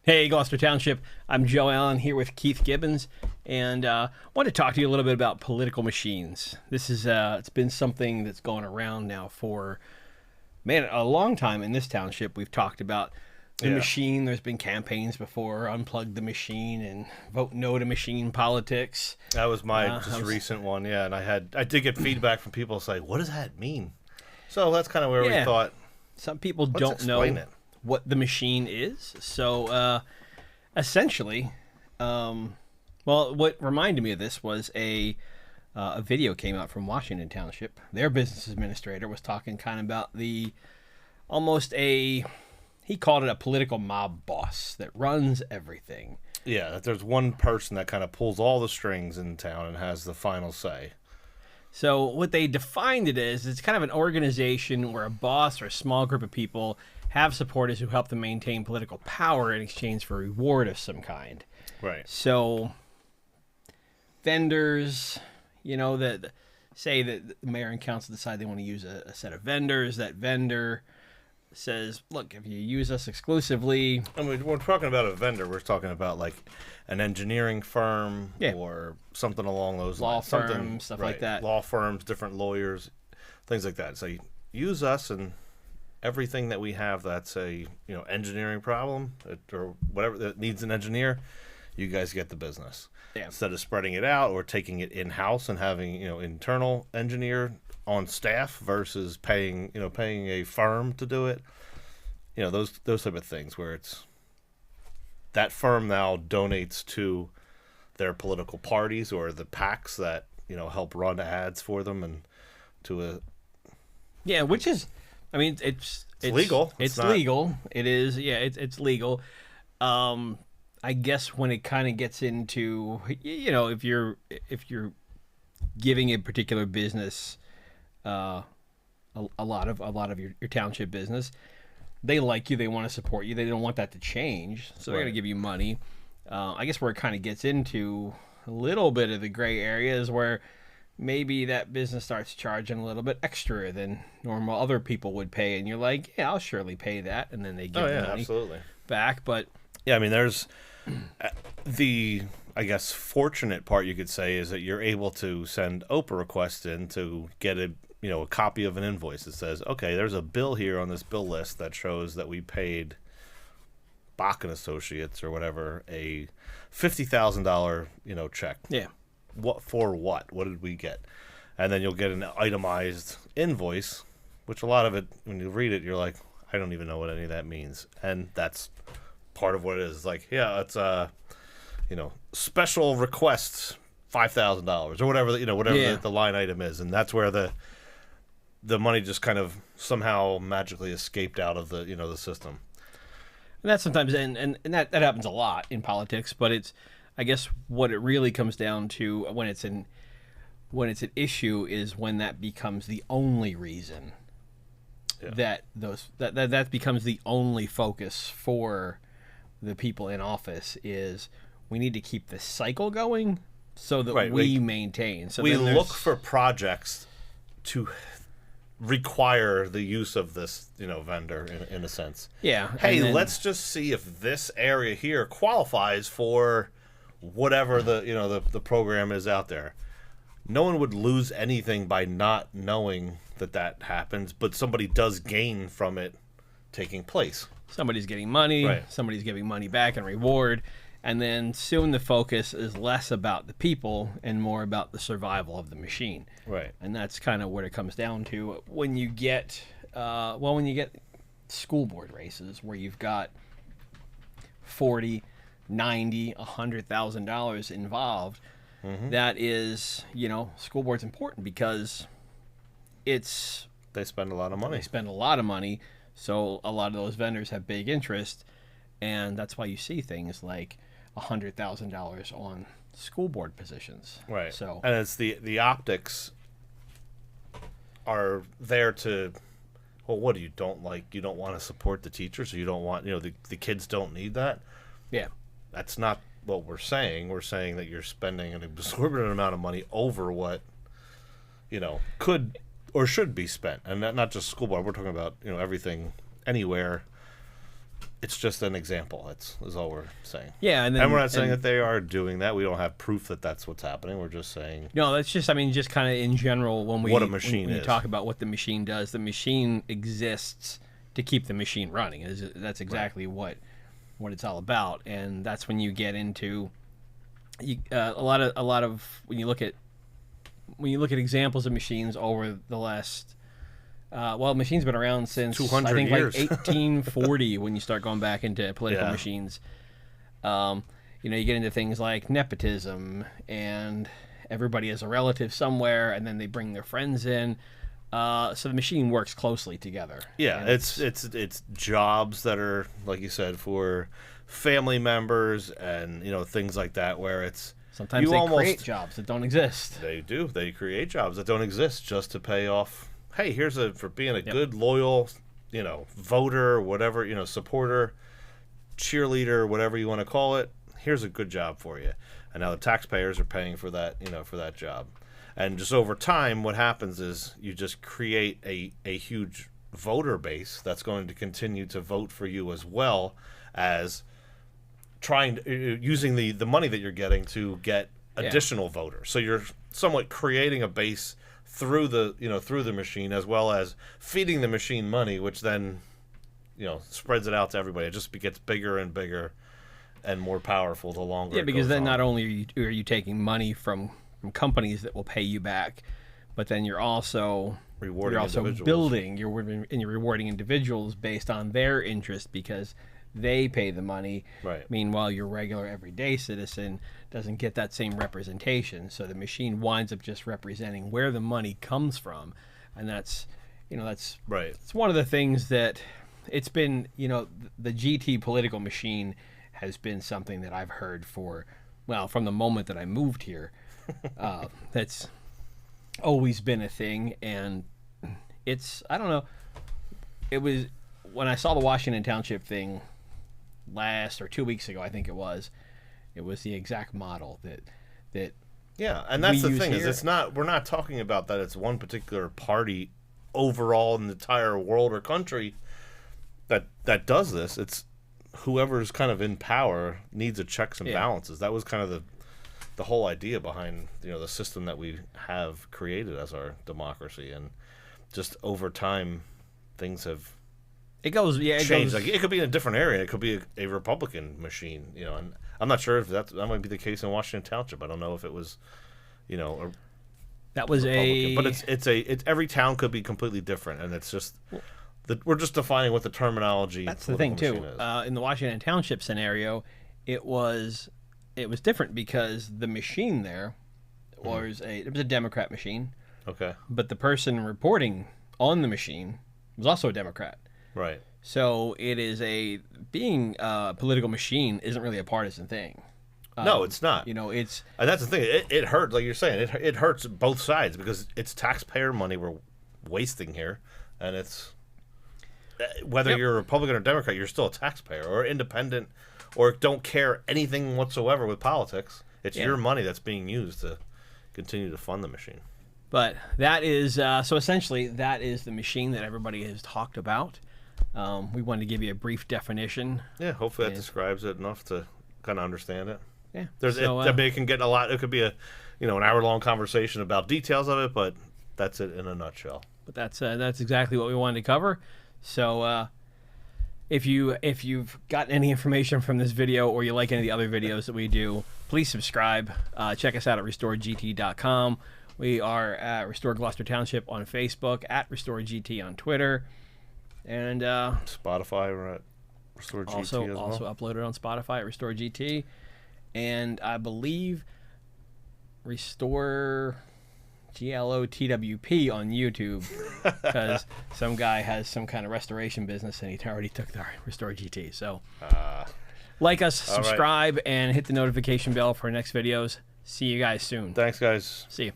Hey, Gloucester Township. I'm Joe Allen here with Keith Gibbons, and want to talk to you a little bit about political machines. This is it's been something that's going around now for a long time in this township. We've talked about the machine. There's been campaigns before, unplug the machine and vote no to machine politics. That was my recent one, and I did get feedback from people saying, "What does that mean?" So that's kind of where we thought. Some people don't know what the machine is. So essentially, what reminded me of this was a video came out from Washington Township. Their business administrator was talking kind of about he called it a political mob boss that runs everything. Yeah, that there's one person that kind of pulls all the strings in town and has the final say. So what they defined it as, it's kind of an organization where a boss or a small group of people have supporters who help them maintain political power in exchange for reward of some kind. Right. So vendors, that say that the mayor and council decide they want to use a set of vendors. That vendor says, look, if you use us exclusively. I mean, we're talking about a vendor. We're talking about like an engineering firm or something along those lines. Law firms, stuff like that. Law firms, different lawyers, things like that. So you use us, and everything that we have that's a engineering problem or whatever that needs an engineer, you guys get the business. Yeah. Instead of spreading it out or taking it in-house and having internal engineer on staff versus paying a firm to do it, those type of things where it's that firm now donates to their political parties or the PACs that help run ads for them and to a which is, I mean, it's legal. It's legal. It is. Yeah, it's legal. I guess when it kind of gets into if you're giving a particular business a lot of your township business, they like you, they want to support you, they don't want that to change, so they're going to give you money. I guess where it kind of gets into a little bit of the gray areas where maybe that business starts charging a little bit extra than normal other people would pay, and you're like, yeah, I'll surely pay that, and then they give the money back. But yeah, I mean, there's the, I guess, fortunate part you could say is that you're able to send OPA requests in to get a copy of an invoice that says, okay, there's a bill here on this bill list that shows that we paid Bach and Associates or whatever a $50,000 check. Yeah. What for? What did we get? And then you'll get an itemized invoice, which a lot of it, when you read it, you're like, I don't even know what any of that means. And that's part of what it is. Like, yeah, it's special requests $5,000 or whatever the line item is, and that's where the money just kind of somehow magically escaped out of the system. And that sometimes and that happens a lot in politics, but it's, I guess what it really comes down to when it's an issue is when that becomes the only reason that becomes the only focus for the people in office is we need to keep the cycle going so that we maintain. So we look for projects to require the use of this vendor in a sense. Yeah. Hey, let's just see if this area here qualifies for whatever the program is out there. No one would lose anything by not knowing that happens, but somebody does gain from it taking place. Somebody's getting money, somebody's giving money back in reward, and then soon the focus is less about the people and more about the survival of the machine. Right. And that's kind of what it comes down to when you get school board races where you've got $40,000, $90,000, $100,000 involved. Mm-hmm. That is, school board's important because they spend a lot of money. They spend a lot of money, so a lot of those vendors have big interest, and that's why you see things like $100,000 on school board positions. Right. So, and it's the optics are there to, well, what do you don't like? You don't want to support the teachers, or you don't want, the kids don't need that. Yeah. That's not what we're saying. We're saying that you're spending an exorbitant amount of money over what, could or should be spent. And not just school board. We're talking about, everything, anywhere, it's just an example. Is all we're saying. Yeah, and we're not saying that they are doing that. We don't have proof that that's what's happening. We're just saying. No, that's just, I mean, just kind of in general, when what a machine when is. you talk about what the machine does, the machine exists to keep the machine running. That's exactly what it's all about, and that's when you get into a lot of when you look at examples of machines over the last. Machines been around since 200 I think years. like 1840 when you start going back into political machines. You get into things like nepotism and everybody has a relative somewhere and then they bring their friends in. So the machine works closely together. Yeah, it's jobs that are, like you said, for family members and things like that, where it's sometimes they create jobs that don't exist. They do. They create jobs that don't exist just to pay off. Hey, for being a good, loyal, voter, whatever, supporter, cheerleader, whatever you want to call it. Here's a good job for you. And now the taxpayers are paying for that, for that job. And just over time, what happens is you just create a huge voter base that's going to continue to vote for you, as well as using the money that you're getting to get additional voters. So you're somewhat creating a base through the machine, as well as feeding the machine money, which then spreads it out to everybody. It just gets bigger and bigger and more powerful the longer. Yeah, because then not only are you taking money from companies that will pay you back, but then you're also building, you're rewarding individuals based on their interest because they pay the money. Right. Meanwhile, your regular everyday citizen doesn't get that same representation. So the machine winds up just representing where the money comes from, and that's right. It's one of the things that it's been. The GT political machine has been something that I've heard from the moment that I moved here. That's always been a thing, and I don't know. It was when I saw the Washington Township thing last or 2 weeks ago, I think it was the exact model that yeah, and that's the thing here. Is we're not talking about that it's one particular party overall in the entire world or country that does this. It's whoever's kind of in power needs a checks and balances. That was kind of the whole idea behind the system that we have created as our democracy, and just over time things have changed. Like, it could be in a different area. It could be a Republican machine, and I'm not sure if that might be the case in Washington Township. I don't know if it was, that was Republican. But it's every town could be completely different, and it's just we're just defining what the terminology. That's the thing too. Is. In the Washington Township scenario, it was different because the machine there was it was a Democrat machine. Okay. But the person reporting on the machine was also a Democrat. Right. So it is being a political machine isn't really a partisan thing. No, it's not. It's and that's the thing. It hurts, like you're saying. It hurts both sides because it's taxpayer money we're wasting here, and it's whether you're a Republican or Democrat, you're still a taxpayer or independent, or don't care anything whatsoever with politics. It's your money that's being used to continue to fund the machine. But that is so essentially that is the machine that everybody has talked about. We wanted to give you a brief definition. Yeah, hopefully that describes it enough to kind of understand it. Yeah, it can get a lot. It could be an hour-long conversation about details of it, but that's it in a nutshell. But that's exactly what we wanted to cover. So if you've gotten any information from this video or you like any of the other videos that we do, please subscribe. Check us out at RestoredGT.com. We are at Restore Gloucester Township on Facebook, at RestoredGT on Twitter, and Spotify. We're at RestoredGT also as well. Also uploaded on Spotify at RestoredGT, and I believe Restore GLOTWP on YouTube because some guy has some kind of restoration business and he already took the Restore GT. So like us, subscribe, and hit the notification bell for our next videos. See you guys soon. Thanks, guys. See you.